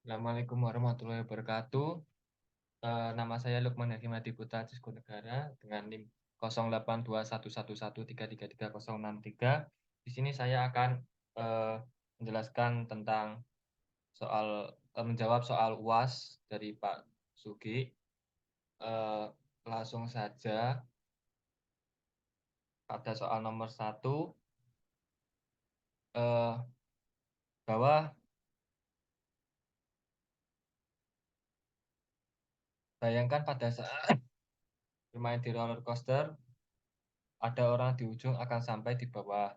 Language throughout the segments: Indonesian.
Assalamualaikum warahmatullahi wabarakatuh. Nama saya Lukman Hakim Adiputra Cisco Negara dengan NIM 08211113336063. Di sini saya akan menjelaskan tentang menjawab soal UAS dari Pak Sugi. Langsung saja pada soal nomor 1, bahwa bayangkan pada saat bermain di roller coaster, ada orang di ujung akan sampai di bawah.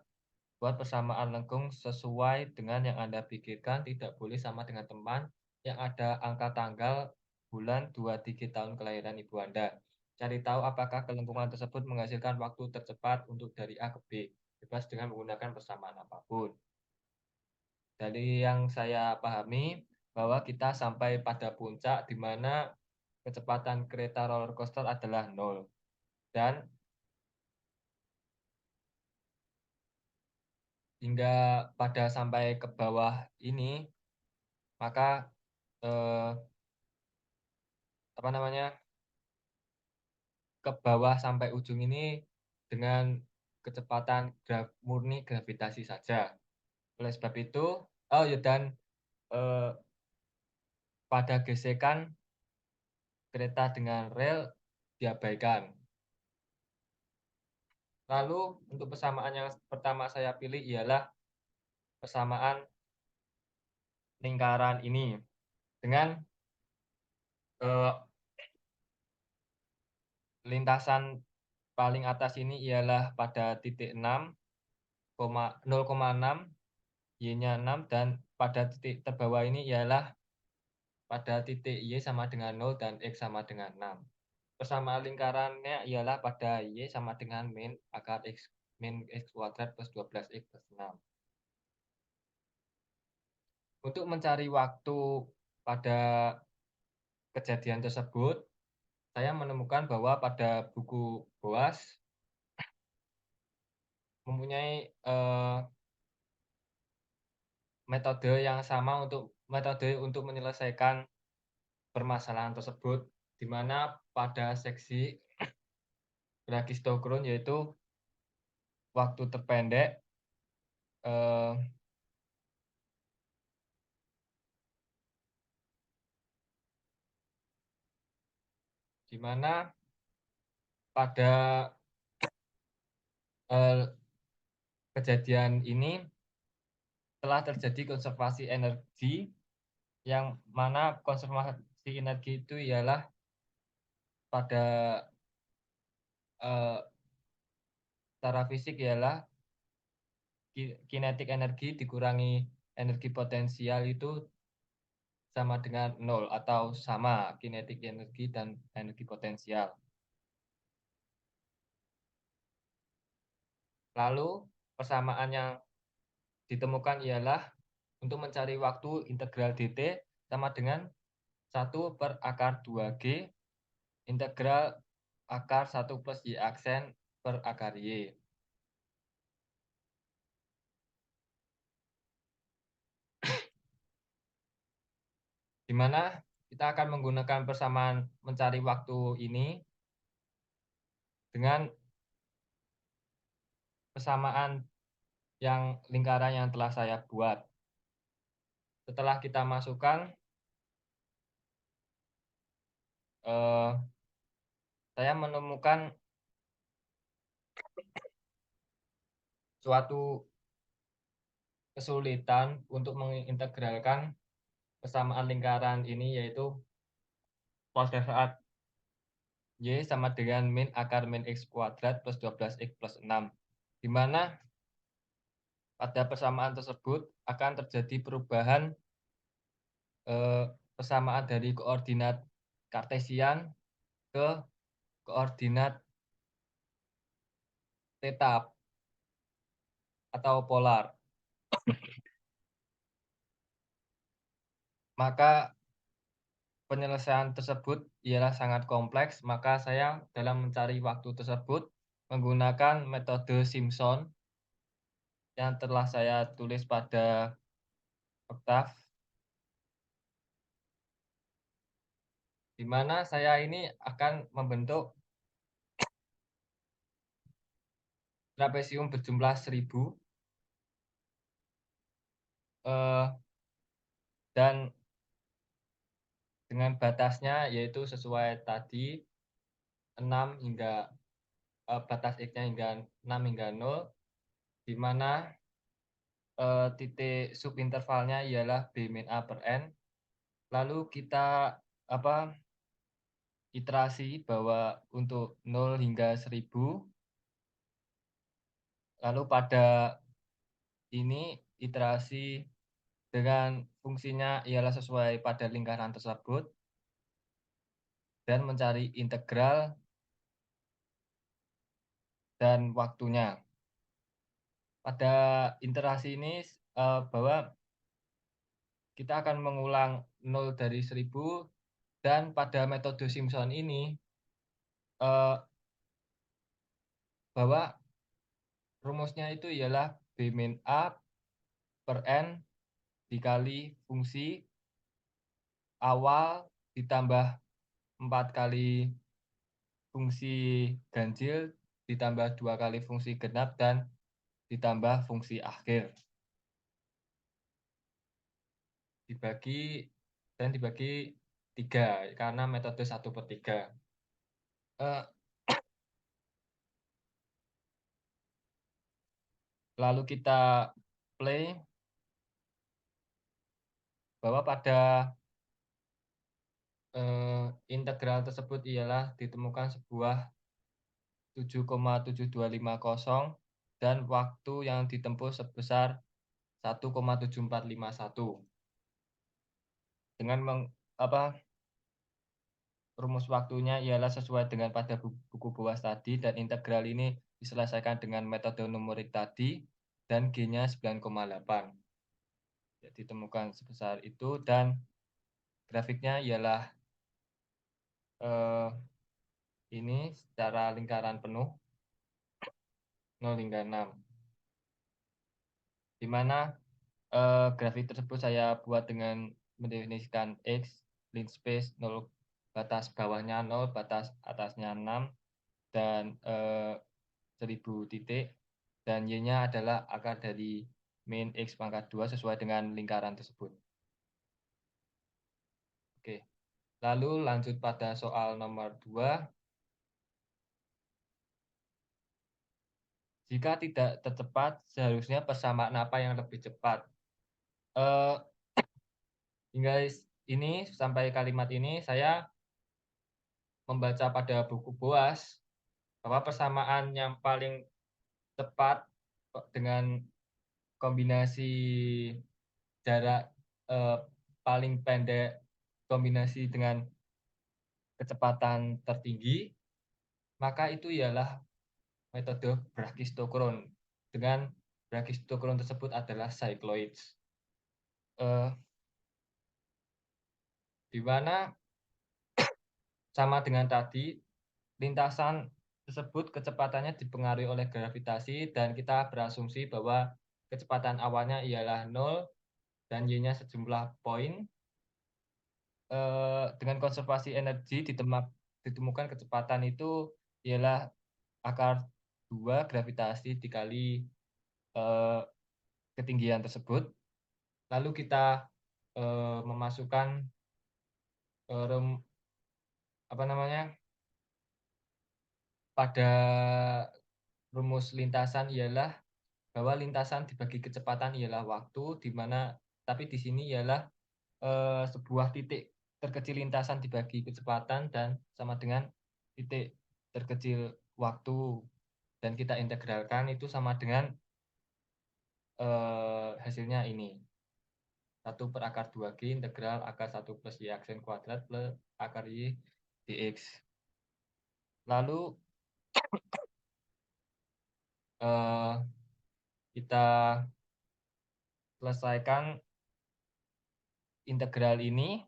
Buat persamaan lengkung sesuai dengan yang Anda pikirkan, tidak boleh sama dengan teman yang ada angka tanggal, bulan, 2 digit tahun kelahiran ibu Anda. Cari tahu apakah kelengkungan tersebut menghasilkan waktu tercepat untuk dari A ke B, bebas dengan menggunakan persamaan apapun. Dari yang saya pahami, bahwa kita sampai pada puncak di mana kecepatan kereta roller coaster adalah 0. Dan hingga pada sampai ke bawah ini, maka eh, apa namanya, ke bawah sampai ujung ini dengan kecepatan murni gravitasi saja. Oleh sebab itu, oh ya, dan eh, pada gesekan kereta dengan rel diabaikan. Lalu untuk persamaan yang pertama saya pilih ialah persamaan lingkaran ini dengan eh, lintasan paling atas ini ialah pada titik 0,6, Y-nya 6, dan pada titik terbawah ini ialah pada titik Y sama dengan 0 dan X sama dengan 6. Persamaan lingkarannya ialah pada Y sama dengan min X kuadrat plus 12X plus 6. Untuk mencari waktu pada kejadian tersebut, saya menemukan bahwa pada buku BOAS mempunyai metode untuk menyelesaikan permasalahan tersebut, di mana pada seksi Brachistochrone yaitu waktu terpendek eh, di mana pada kejadian ini telah terjadi konservasi energi, yang mana konservasi energi itu ialah pada secara fisik ialah kinetik energi dikurangi energi potensial itu sama dengan 0 atau sama kinetik energi dan energi potensial. Lalu persamaan yang ditemukan ialah untuk mencari waktu integral dt sama dengan 1/akar 2G integral akar 1 plus Y aksen per akar Y. Di mana kita akan menggunakan persamaan mencari waktu ini dengan persamaan yang lingkaran yang telah saya buat. Setelah kita masukkan, saya menemukan suatu kesulitan untuk mengintegralkan persamaan lingkaran ini, yaitu pada saat Y sama dengan min akar min X kuadrat plus 12X plus 6, di mana pada persamaan tersebut akan terjadi perubahan persamaan dari koordinat kartesian ke koordinat tetap atau polar. Maka penyelesaian tersebut ialah sangat kompleks, maka saya dalam mencari waktu tersebut menggunakan metode Simpson yang telah saya tulis pada oktaf. di mana saya ini akan membentuk trapesium berjumlah 1000, eee, dan dengan batasnya yaitu sesuai tadi 6 hingga batas X-nya hingga 6 hingga 0, di mana, titik subintervalnya ialah B min A per N. Lalu kita, apa, iterasi bahwa untuk 0 hingga 1000, lalu pada ini iterasi dengan fungsinya ialah sesuai pada lingkaran tersebut dan mencari integral dan waktunya. Pada iterasi ini, bahwa kita akan mengulang 0 dari 1000 dan pada metode Simpson ini, eee, bahwa rumusnya itu ialah B min A per N dikali fungsi awal ditambah 4 kali fungsi ganjil, ditambah 2 kali fungsi genap, dan ditambah fungsi akhir. Dibagi 3 karena metode 1/3. Eee, lalu kita play bahwa pada, integral tersebut ialah ditemukan sebuah 7,7250 dan waktu yang ditempuh sebesar 1,7451. Dengan rumus waktunya ialah sesuai dengan pada buku BUAS tadi, dan integral ini diselesaikan dengan metode numerik tadi dan G-nya 9,8. Ya, ditemukan sebesar itu, dan grafiknya ialah, eee, ini secara lingkaran penuh 0 hingga 6, di mana, grafik tersebut saya buat dengan mendefinisikan X, link space 0, batas bawahnya 0, batas atasnya 6, dan, 1000 titik, dan Y-nya adalah akar dari min X pangkat 2 sesuai dengan lingkaran tersebut. Oke, lalu lanjut pada soal nomor 2. Jika tidak tercepat, seharusnya persamaan apa yang lebih cepat? Eee, hingga ini, sampai kalimat ini saya membaca pada buku BOAS bahwa persamaan yang paling cepat dengan kombinasi jarak, paling pendek kombinasi dengan kecepatan tertinggi, maka itu ialah metode Brachistochrone. Dengan Brachistochrone tersebut adalah cycloids. Eee, di mana sama dengan tadi, lintasan tersebut kecepatannya dipengaruhi oleh gravitasi, dan kita berasumsi bahwa kecepatan awalnya ialah 0 dan Y-nya sejumlah poin. Dengan konservasi energi ditemukan kecepatan itu ialah akar 2 gravitasi dikali, eee, ketinggian tersebut. Lalu kita, memasukkan, eee, rum apa namanya, pada rumus lintasan ialah bahwa lintasan dibagi kecepatan ialah waktu, di mana tapi di sini ialah, sebuah titik terkecil lintasan dibagi kecepatan dan sama dengan titik terkecil waktu, dan kita integralkan itu sama dengan, hasilnya ini, 1/akar 2G integral akar 1 plus Y aksen kuadrat plus akar Y dx. Lalu, eee, kita selesaikan integral ini,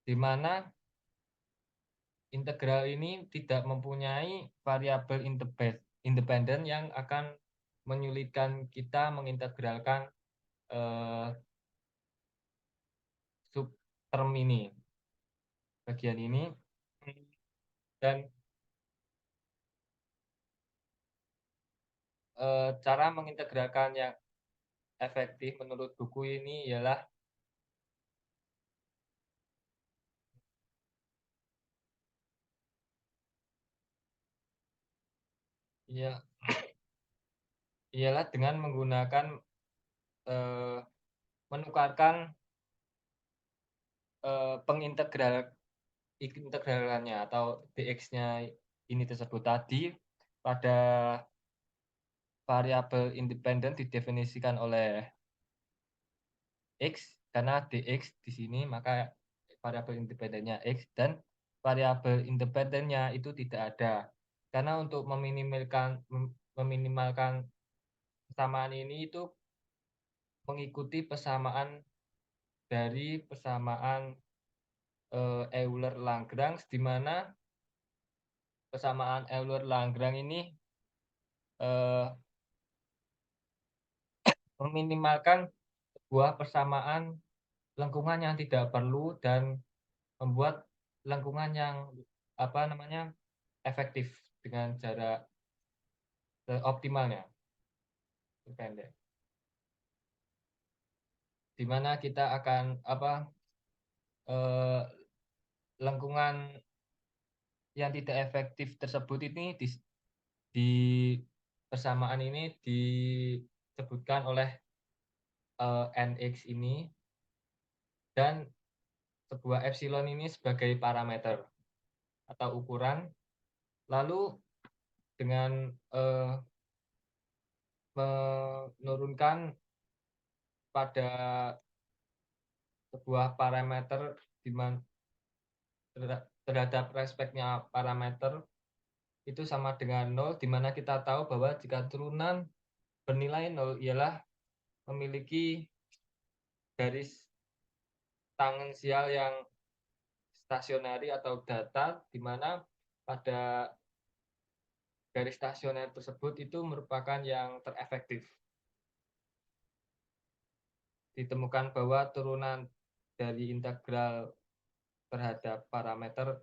di mana integral ini tidak mempunyai variabel independen yang akan menyulitkan kita mengintegralkan, eee, subterm ini. bagian ini. Dan cara mengintegralkan yang efektif menurut buku ini ialah ya ialah dengan menggunakan eh, menukarkan integralannya atau dx-nya ini tersebut tadi pada variabel independen didefinisikan oleh x, karena dx di sini maka variabel independennya x, dan variabel independennya itu tidak ada. Karena untuk meminimalkan persamaan ini itu mengikuti persamaan dari persamaan Euler-Lagrange, di mana persamaan Euler-Lagrange ini eh, meminimalkan sebuah persamaan lengkungan yang tidak perlu dan membuat lengkungan yang apa namanya efektif dengan cara optimalnya pendek, di mana kita akan apa eh, lengkungan yang tidak efektif tersebut ini di persamaan ini disebutkan oleh nx ini, dan sebuah epsilon ini sebagai parameter atau ukuran. Lalu dengan menurunkan pada sebuah parameter di mana terhadap respeknya parameter itu sama dengan 0, di mana kita tahu bahwa jika turunan bernilai 0 ialah memiliki garis tangensial yang stasionari atau datar, di mana pada garis stasioner tersebut itu merupakan yang terefektif. Ditemukan bahwa turunan dari integral terhadap parameter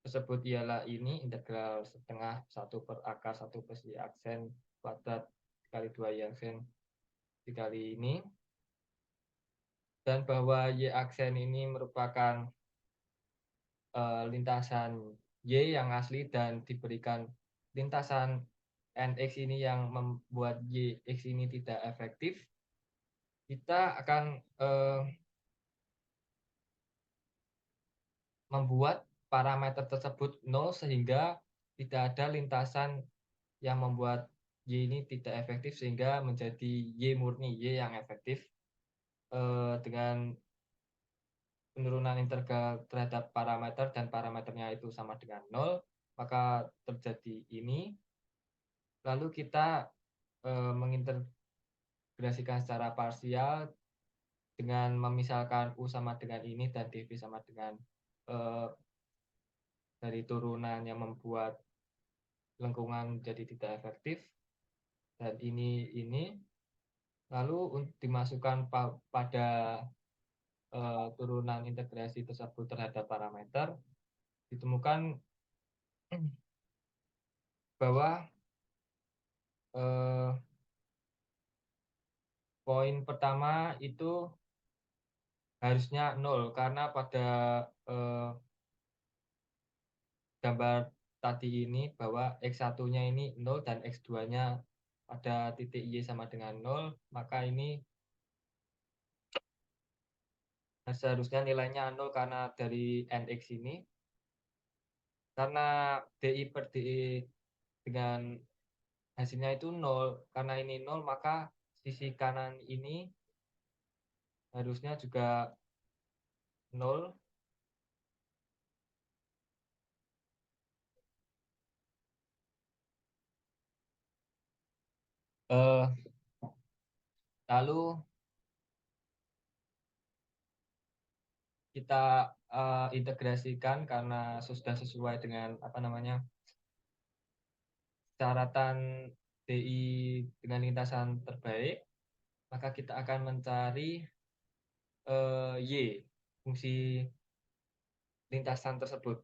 tersebut ialah ini integral setengah 1 per akar 1 plus y aksen kuadrat kali 2 y aksen dikali ini, dan bahwa y aksen ini merupakan lintasan y yang asli dan diberikan lintasan nx ini yang membuat yx ini tidak efektif. Kita akan membuat parameter tersebut 0 sehingga tidak ada lintasan yang membuat y ini tidak efektif, sehingga menjadi y murni, y yang efektif. Dengan penurunan integral terhadap parameter dan parameternya itu sama dengan 0, maka terjadi ini. Lalu kita mengintegrasikan secara parsial dengan memisahkan u sama dengan ini dan dv sama dengan dari turunan yang membuat lengkungan jadi tidak efektif, dan ini lalu dimasukkan pada turunan integrasi tersebut terhadap parameter, ditemukan bahwa poin pertama itu harusnya 0, karena pada gambar tadi ini bahwa x1-nya ini 0 dan x2-nya pada titik y sama dengan 0, maka ini seharusnya nilainya 0 karena dari nx ini. Karena di per di dengan hasilnya itu 0, karena ini 0 maka sisi kanan ini harusnya juga 0. Eh, Lalu kita integrasikan karena sudah sesuai dengan apa namanya syaratan DI dengan lintasan terbaik, maka kita akan mencari y, fungsi lintasan tersebut.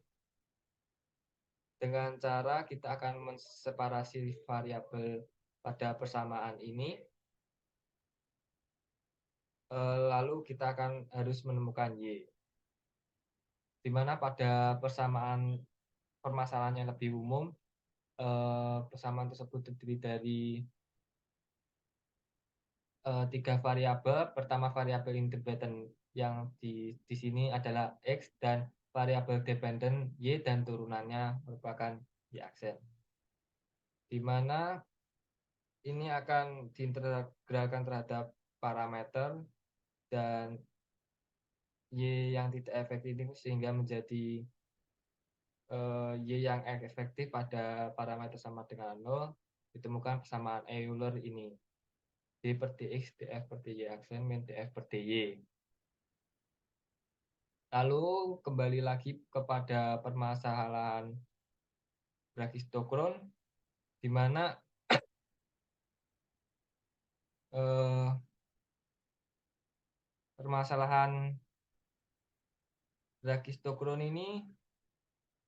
Dengan cara kita akan menseparasi variabel pada persamaan ini, lalu kita akan harus menemukan Y. Di mana pada permasalahan yang lebih umum, persamaan tersebut terdiri dari 3 variabel. Pertama variabel independen yang di sini adalah X, dan variabel dependen Y dan turunannya merupakan Y aksen. Di mana ini akan diintegralkan terhadap parameter dan Y yang tidak efektif ini sehingga menjadi Y yang efektif pada parameter sama dengan 0, ditemukan persamaan Euler ini. D per dx, df per dy aksen min df per dy. Lalu kembali lagi kepada permasalahan Brachistochrone, di mana permasalahan Brachistochrone ini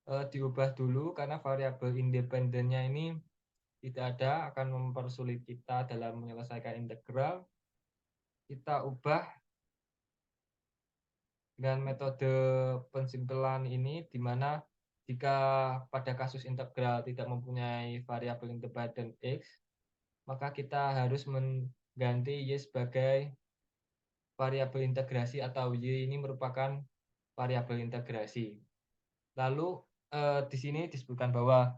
diubah dulu karena variabel independennya ini tidak ada, akan mempersulit kita dalam menyelesaikan integral. Kita ubah dengan metode pensimpelan ini, di mana jika pada kasus integral tidak mempunyai variabel independen X, maka kita harus mengganti Y sebagai variabel integrasi, atau Y ini merupakan variabel integrasi. Lalu di sini disebutkan bahwa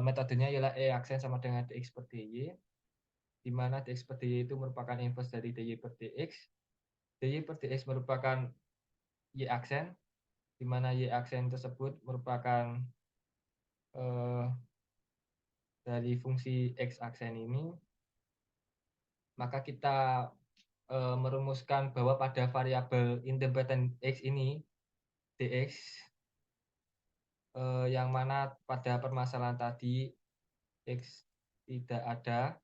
metodenya ialah E aksen sama dengan dx per dy, di mana dx per dy itu merupakan inverse dari dy per dx. dy per dx merupakan Y aksen, di mana Y aksen tersebut merupakan dari fungsi X aksen ini. Maka kita merumuskan bahwa pada variabel independen X ini, dx, yang mana pada permasalahan tadi X tidak ada,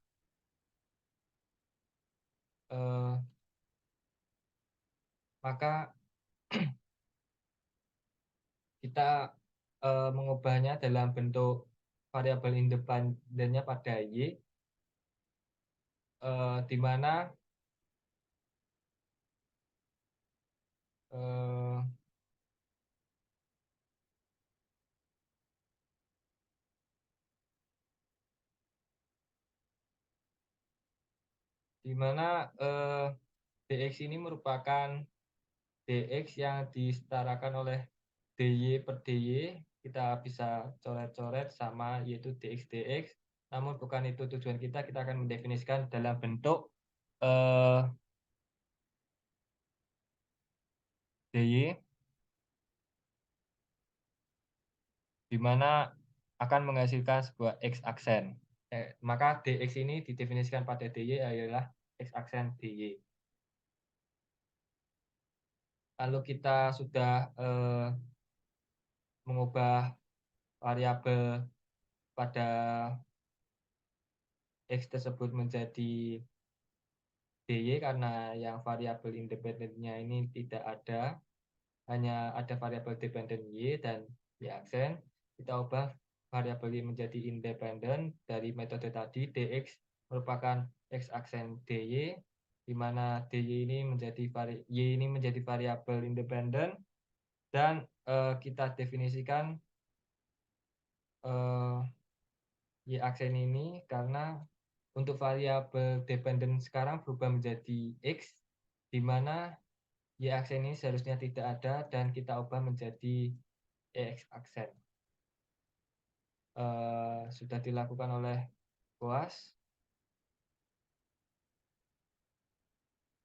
maka kita mengubahnya dalam bentuk variabel independennya pada Y, di mana dx ini merupakan dx yang disetarakan oleh dy per dy. Kita bisa coret-coret sama, yaitu dx dx. Namun bukan itu tujuan kita akan mendefinisikan dalam bentuk dy, di mana akan menghasilkan sebuah x aksen. Maka dx ini didefinisikan pada dy adalah x aksen dy. Lalu kita sudah mengubah variabel pada X tersebut menjadi dy, karena yang variabel independennya ini tidak ada, hanya ada variabel dependen Y dan Y aksen. Kita ubah variabel Y menjadi independen dari metode tadi, dx merupakan X aksen dy, di mana dy ini menjadi Y ini menjadi variabel independen, dan kita definisikan Y aksen ini karena untuk variabel dependen sekarang berubah menjadi X, di mana Y aksen ini seharusnya tidak ada dan kita ubah menjadi X aksen. Sudah dilakukan oleh Boas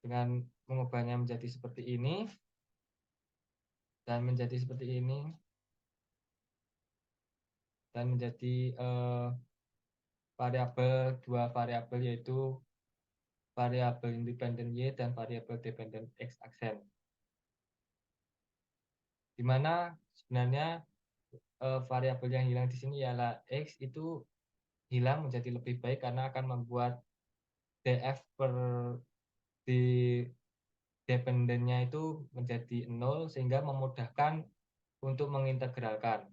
dengan mengubahnya menjadi seperti ini dan menjadi seperti ini dan menjadi dua variabel, yaitu variabel independen Y dan variabel dependen X aksen. Di mana sebenarnya variabel yang hilang di sini ialah X itu hilang menjadi lebih baik karena akan membuat df per di dependennya itu menjadi 0, sehingga memudahkan untuk mengintegralkan.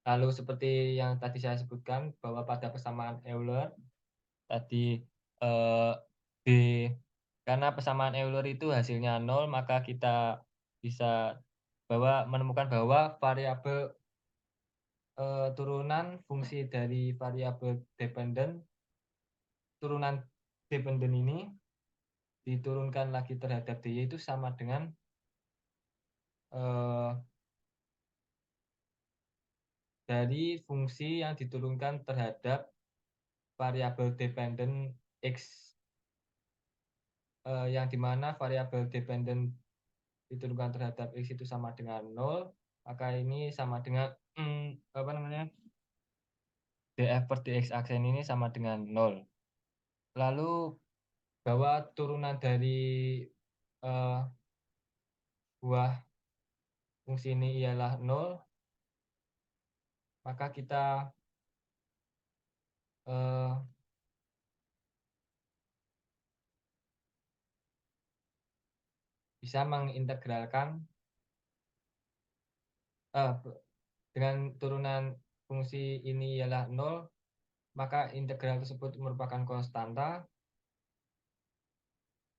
Lalu seperti yang tadi saya sebutkan bahwa pada persamaan Euler tadi, eee, B karena persamaan Euler itu hasilnya nol, maka kita bisa menemukan bahwa variabel, turunan fungsi dari variabel turunan dependen ini diturunkan lagi terhadap dy itu sama dengan, eee, dari fungsi yang diturunkan terhadap variabel dependen x, yang di mana variabel dependen diturunkan terhadap x itu sama dengan nol, maka ini sama dengan, apa namanya, df per dx aksen ini sama dengan nol. Lalu bahwa turunan dari, eee, buah fungsi ini ialah nol, maka kita, eee, bisa mengintegralkan, eee, dengan turunan fungsi ini ialah nol, maka integral tersebut merupakan konstanta,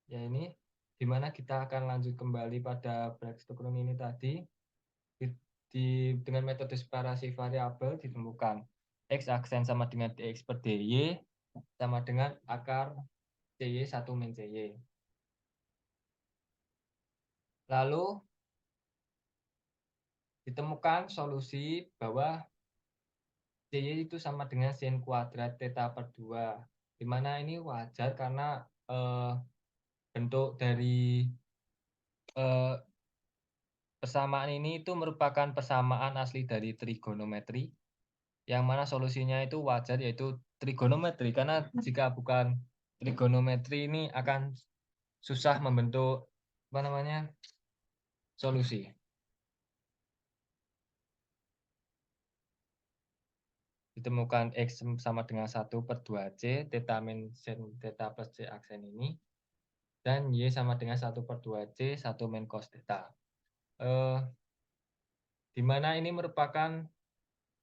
ya ini, di mana kita akan lanjut kembali pada Bragg-Stockholm ini tadi, di dengan metode separasi variabel ditemukan x aksen sama dengan dx per dy sama dengan akar cy 1 min cy. Lalu ditemukan solusi bahwa cy itu sama dengan sin kuadrat theta per 2, di mana ini wajar karena, bentuk dari, eee, persamaan ini itu merupakan persamaan asli dari trigonometri, yang mana solusinya itu wajar yaitu trigonometri, karena jika bukan trigonometri ini akan susah membentuk, apa namanya, solusi. Ditemukan X sama dengan 1/2C, theta min sin theta plus C aksen ini, dan Y sama dengan 1/2C, 1 min cos theta. Di mana ini merupakan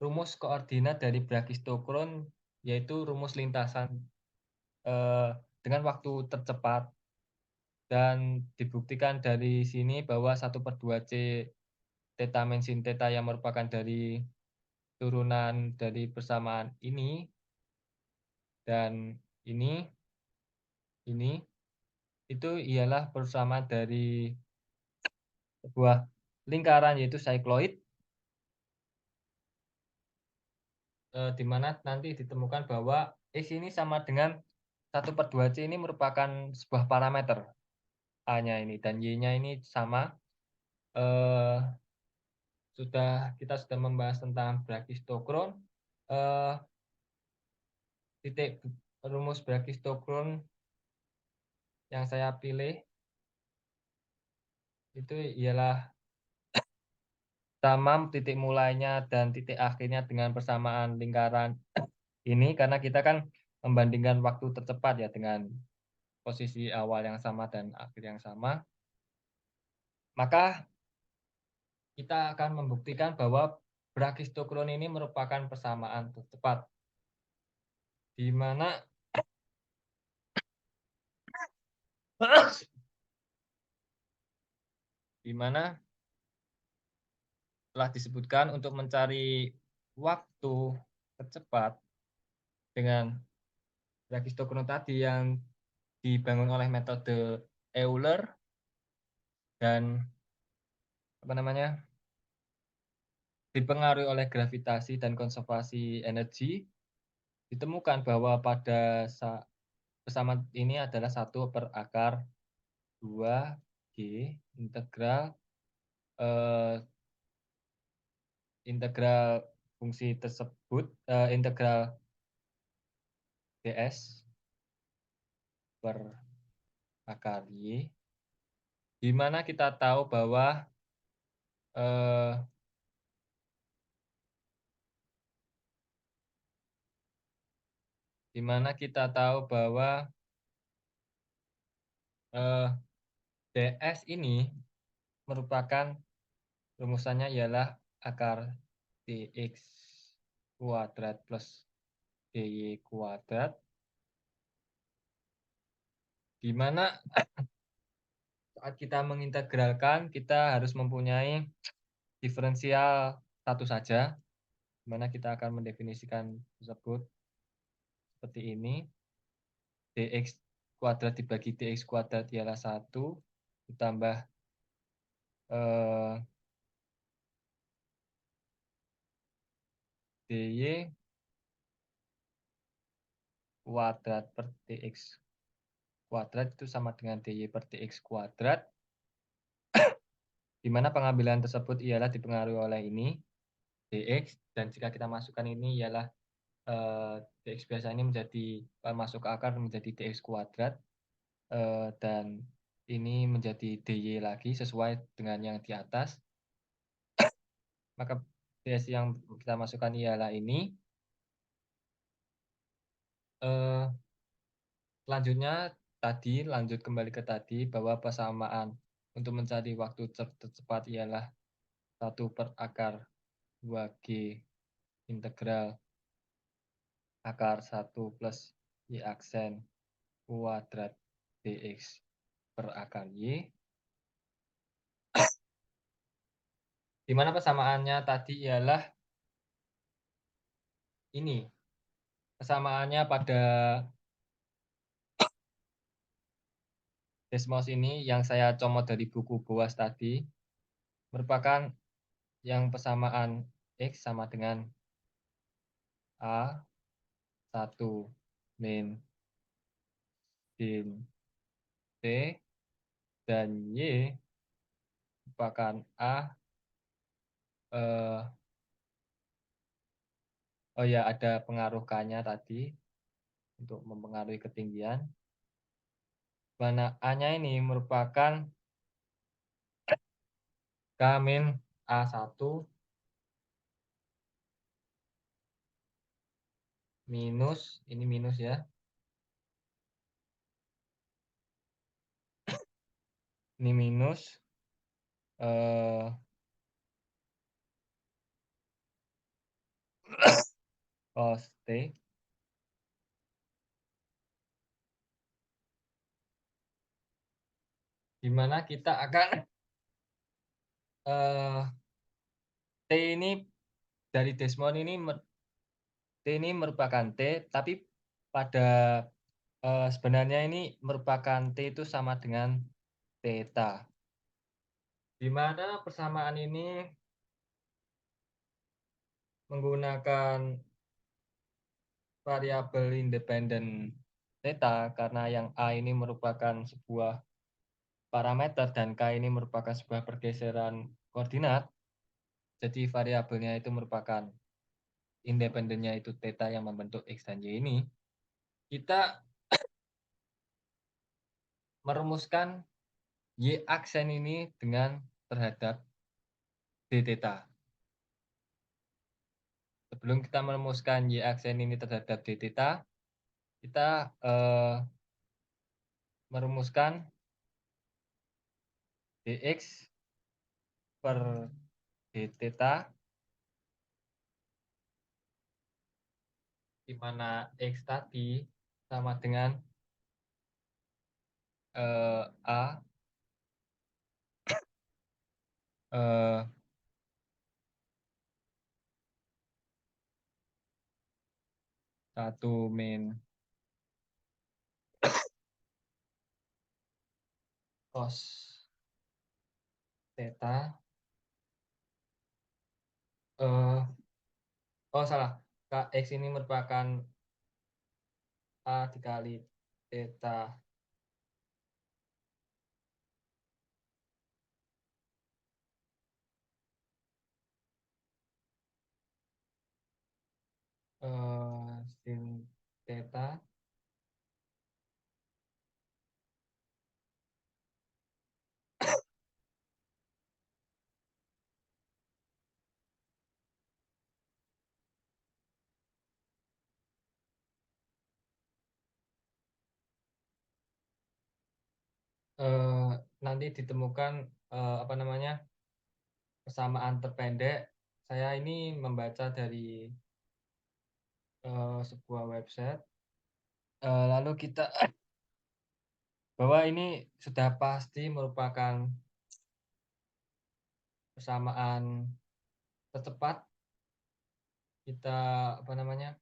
rumus koordinat dari Bragg-Stockholm, yaitu rumus lintasan, dengan waktu tercepat, dan dibuktikan dari sini bahwa 1/2C theta min sin theta yang merupakan dari turunan dari persamaan ini dan ini, itu ialah persamaan dari sebuah lingkaran yaitu cycloid, di mana nanti ditemukan bahwa X ini sama dengan 1/2C ini merupakan sebuah parameter A-nya ini dan Y-nya ini sama, eee, kita sudah membahas tentang Bragg-Stockholm, eee, titik rumus Bragg-Stockholm yang saya pilih itu ialah sama titik mulainya dan titik akhirnya dengan persamaan lingkaran ini, karena kita kan membandingkan waktu tercepat ya dengan posisi awal yang sama dan akhir yang sama, maka kita akan membuktikan bahwa Brachistochrone ini merupakan persamaan tercepat, di mana di mana telah disebutkan untuk mencari waktu tercepat dengan Brachistochrone tadi yang dibangun oleh metode Euler dan apa namanya, dipengaruhi oleh gravitasi dan konservasi energi, ditemukan bahwa pada persamaan ini adalah 1/2 integral, eee, integral fungsi tersebut, integral ds per akar y, di mana kita tahu bahwa, eee, di mana kita tahu bahwa, eee, ds ini merupakan rumusannya ialah akar dx kuadrat plus dy kuadrat, di mana saat kita mengintegralkan kita harus mempunyai diferensial satu saja, di mana kita akan mendefinisikan tersebut seperti ini, dx kuadrat dibagi dx kuadrat ialah 1 ditambah, eee, dy kuadrat per dx kuadrat itu sama dengan dy per dx kuadrat, di mana pengambilan tersebut ialah dipengaruhi oleh ini, dx, dan jika kita masukkan ini ialah, dx biasa ini menjadi masuk ke akar menjadi dx kuadrat, dan ini menjadi dy lagi sesuai dengan yang di atas, maka ds yang kita masukkan ialah ini. Eee, Selanjutnya lanjut kembali ke tadi bahwa persamaan untuk mencari waktu tercepat ialah 1/2G integral akar 1 plus Y aksen kuadrat dx per akar Y, di mana persamaannya tadi ialah ini, persamaannya pada Desmos ini yang saya comot dari buku BOAS tadi, merupakan yang persamaan X sama dengan A1 min sin T, dan Y merupakan eee, oh ya, ada pengaruh K-nya tadi untuk mempengaruhi ketinggian, mana A-nya ini merupakan K min A1 minus, ini minus ya, ini minus, eee, cos T, di mana kita akan, eee, T ini dari Desmos ini T ini merupakan T, tapi pada, sebenarnya ini merupakan T itu sama dengan theta, di mana persamaan ini menggunakan variabel independen theta karena yang A ini merupakan sebuah parameter dan K ini merupakan sebuah pergeseran koordinat. Jadi variabelnya itu merupakan independennya itu theta yang membentuk X dan Y ini. Kita merumuskan Y aksen ini dengan terhadap d theta. Sebelum kita merumuskan Y aksen ini terhadap d theta, kita merumuskan dx per d theta, di mana X tadi sama dengan, A, eee, 1 min cos theta, eee, oh salah, Kx ini merupakan A dikali theta, sin theta, eee, nanti ditemukan, apa namanya, persamaan terpendek. Saya ini membaca dari, sebuah website, lalu kita bahwa ini sudah pasti merupakan persamaan tercepat. Kita, apa namanya,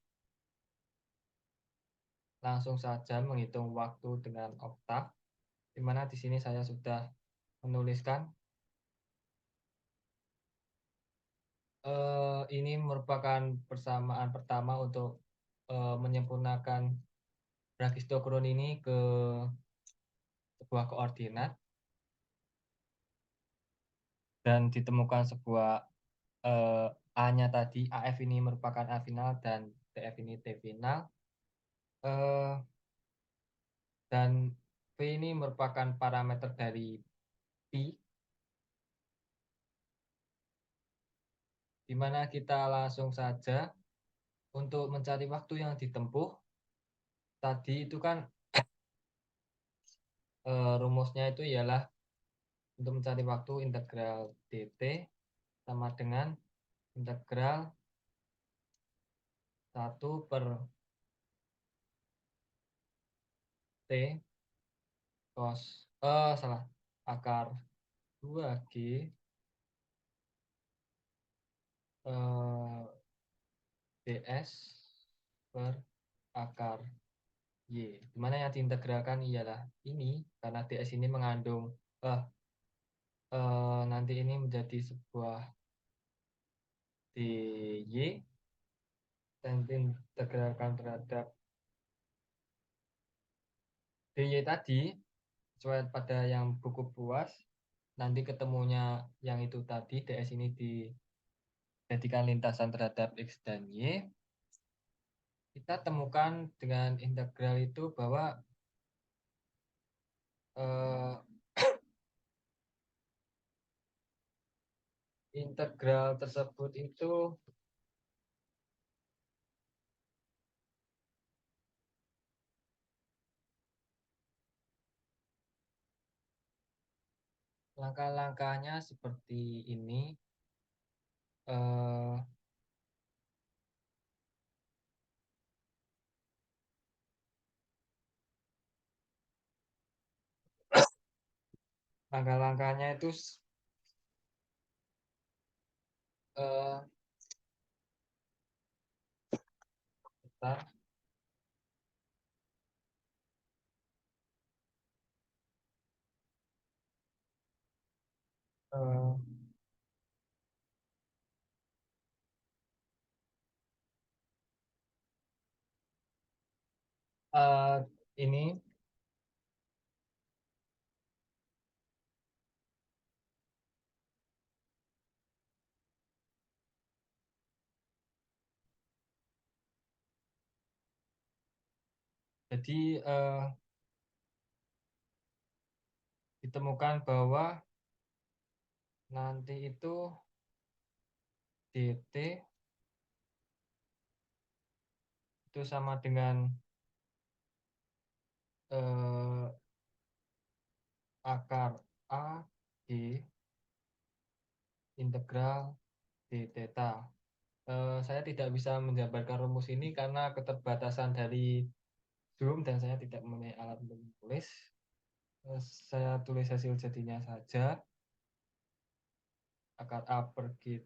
langsung saja menghitung waktu dengan oktav, di mana di sini saya sudah menuliskan, ini merupakan persamaan pertama untuk, menyempurnakan Brachistochrone ini ke sebuah koordinat dan ditemukan sebuah, A-nya tadi, AF ini merupakan A final dan TF ini T final, eee, dan V ini merupakan parameter dari pi, di mana kita langsung saja untuk mencari waktu yang ditempuh. Tadi itu kan, rumusnya itu ialah untuk mencari waktu integral dt sama dengan integral 1/t cos salah, akar 2G, eee, ds per akar Y, di mana yang diintegralkan ialah ini, karena ds ini mengandung eh, nanti ini menjadi sebuah dy, dan diintegralkan terhadap dy tadi, sesuai pada yang buku puas, nanti ketemunya yang itu tadi, ds ini dijadikan lintasan terhadap x dan y, kita temukan dengan integral itu bahwa, eh, integral tersebut itu langkah-langkahnya seperti ini. eh, Langkah-langkahnya itu eh, bentar, eh, eh, ini jadi, ditemukan bahwa nanti itu dt itu sama dengan, eh, akar a d integral d theta. Saya tidak bisa menjabarkan rumus ini karena keterbatasan dari Zoom dan saya tidak mempunyai alat untuk menulis. Saya tulis hasil jadinya saja. Akar A per D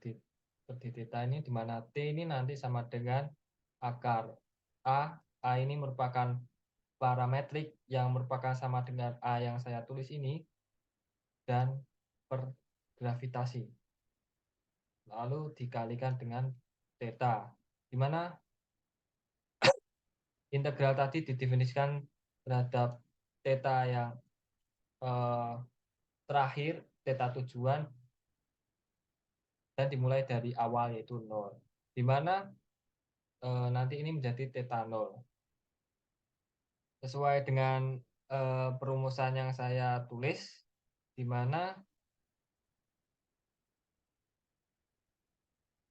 theta ini, di mana T ini nanti sama dengan akar A. A ini merupakan parametrik yang merupakan sama dengan A yang saya tulis ini, dan per gravitasi. Lalu dikalikan dengan theta, di mana integral tadi didefinisikan terhadap theta yang, eh, terakhir, theta tujuan, dan dimulai dari awal yaitu 0. Di mana, nanti ini menjadi theta 0. Sesuai dengan, perumusan yang saya tulis, di mana,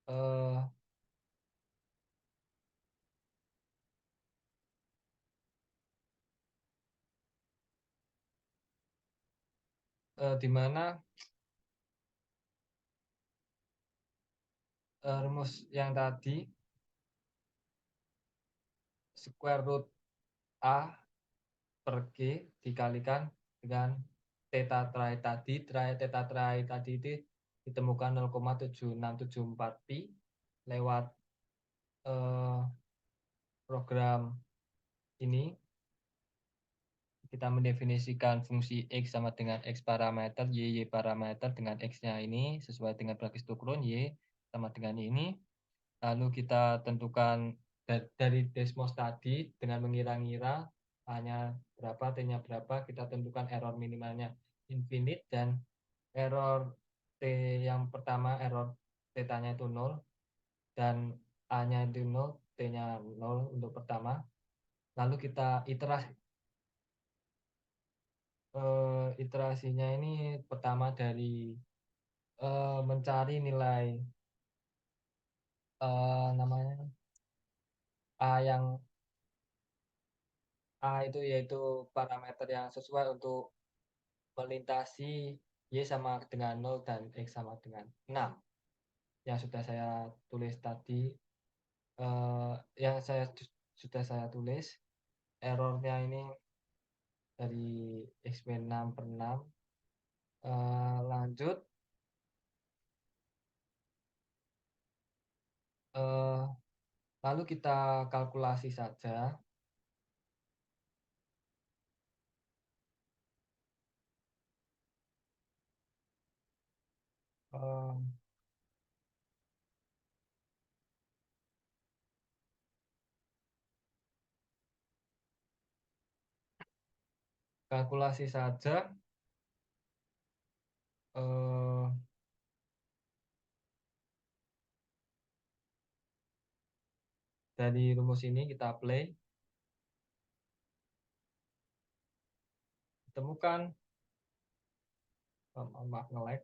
eh, di mana rumus yang tadi square root A per G dikalikan dengan theta try tadi, theta try tadi itu ditemukan 0,7674 pi lewat program ini. Kita mendefinisikan fungsi X sama dengan X parameter, Y parameter dengan X-nya ini sesuai dengan Brachistochrone, Y sama dengan ini. Lalu kita tentukan dari Desmos tadi dengan mengira-ngira A-nya berapa, T-nya berapa, kita tentukan error minimalnya infinite dan error T yang pertama, error theta-nya itu 0 dan A-nya itu 0, T-nya 0 untuk pertama. Lalu kita iterasinya ini pertama dari mencari nilai namanya A itu yaitu parameter yang sesuai untuk melintasi Y sama dengan 0 dan X sama dengan 6 yang sudah saya tulis tadi, yang sudah saya tulis errornya ini dari X-6 per 6. Lanjut, lalu kita kalkulasi saja. Kalkulasi saja dari rumus ini kita play, temukan maaf nge-lag,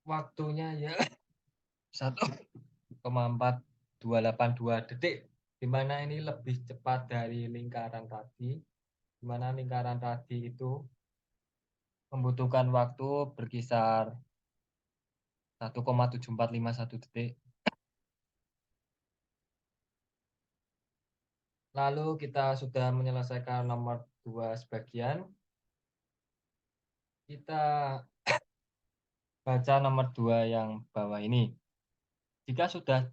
waktunya ya 1,4282 detik, di mana ini lebih cepat dari lingkaran tadi, di mana lingkaran tadi itu membutuhkan waktu berkisar 1,7451 detik. Lalu kita sudah menyelesaikan nomor 2 sebagian. Kita baca nomor 2 yang bawah ini. Jika sudah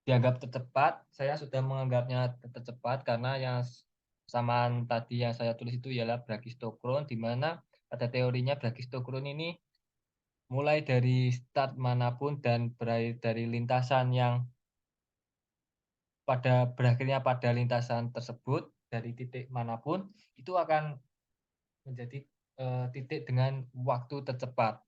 dianggap tercepat, saya sudah menganggapnya tercepat karena yang samaan tadi yang saya tulis itu ialah Brachistochrone, di mana pada teorinya Brachistochrone ini mulai dari start manapun dan berakhir dari lintasan yang berakhirnya pada lintasan tersebut dari titik manapun itu akan menjadi titik dengan waktu tercepat.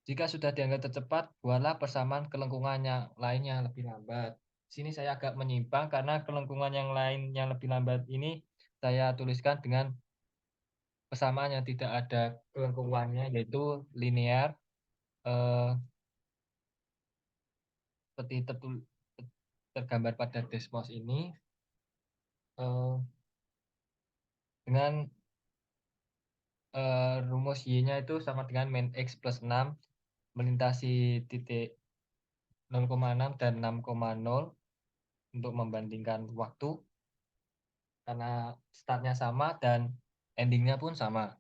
Jika sudah dianggap tercepat, buatlah persamaan kelengkungan yang lainnya lebih lambat. Sini saya agak menyimpang karena kelengkungan yang lain yang lebih lambat ini saya tuliskan dengan persamaan yang tidak ada kelengkungannya, yaitu linear, seperti tergambar pada Desmos ini, dengan rumus Y-nya itu sama dengan min X plus 6 melintasi titik 0,6 dan 6,0 untuk membandingkan waktu karena startnya sama dan endingnya pun sama.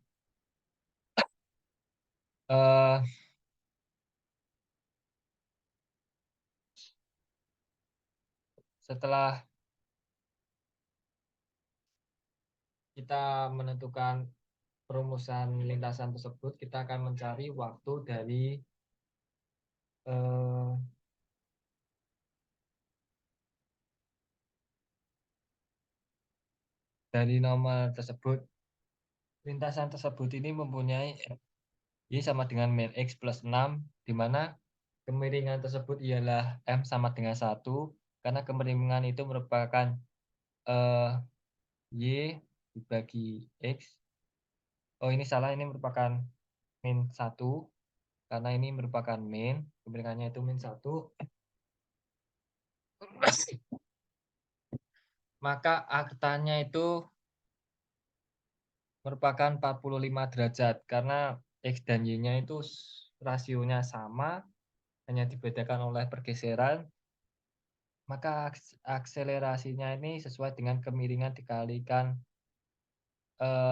Setelah kita menentukan perumusan lintasan tersebut, kita akan mencari waktu dari nomor tersebut. Lintasan tersebut ini mempunyai Y sama dengan min X plus 6, di mana kemiringan tersebut ialah M sama dengan 1, karena kemiringan itu merupakan Y dibagi X. Oh, ini salah, ini merupakan min 1, karena ini merupakan min, kemiringannya itu min 1. maka aktanya itu merupakan 45 derajat karena X dan Y-nya itu rasionya sama, hanya dibedakan oleh pergeseran, maka akselerasinya ini sesuai dengan kemiringan dikalikan,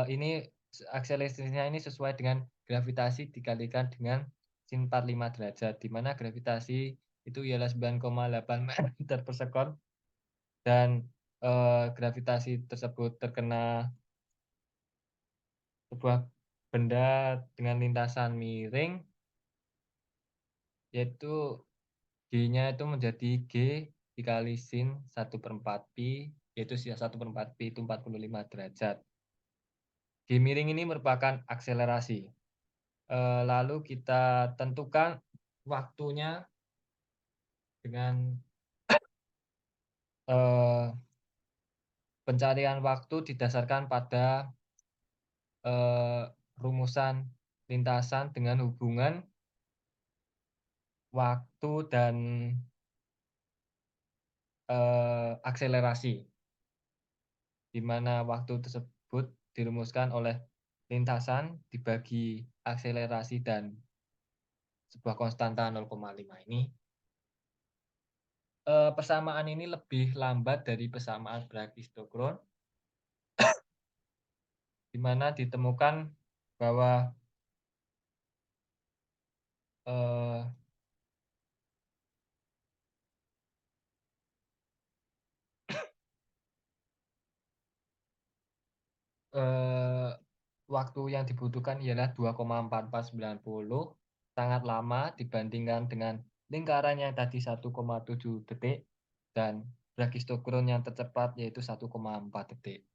ini akselerasinya ini sesuai dengan gravitasi dikalikan dengan sin 45 derajat, di mana gravitasi itu ialah 9,8 meter per sekon dan, gravitasi tersebut terkena sebuah benda dengan lintasan miring, yaitu G-nya itu menjadi G dikali sin 1/4 pi, yaitu sin 1/4 pi itu 45 derajat. G miring ini merupakan akselerasi. Lalu kita tentukan waktunya dengan, eee, pencarian waktu didasarkan pada, eee, rumusan lintasan dengan hubungan waktu dan, akselerasi, di mana waktu tersebut dirumuskan oleh lintasan dibagi akselerasi dan sebuah konstanta 0,5 ini, persamaan ini lebih lambat dari persamaan Bragg-Histogron, di mana ditemukan bahwa, eee eee, waktu yang dibutuhkan ialah 2,4490, sangat lama dibandingkan dengan lingkaran yang tadi 1,7 detik dan Bragg-Histogron yang tercepat yaitu 1,4 detik.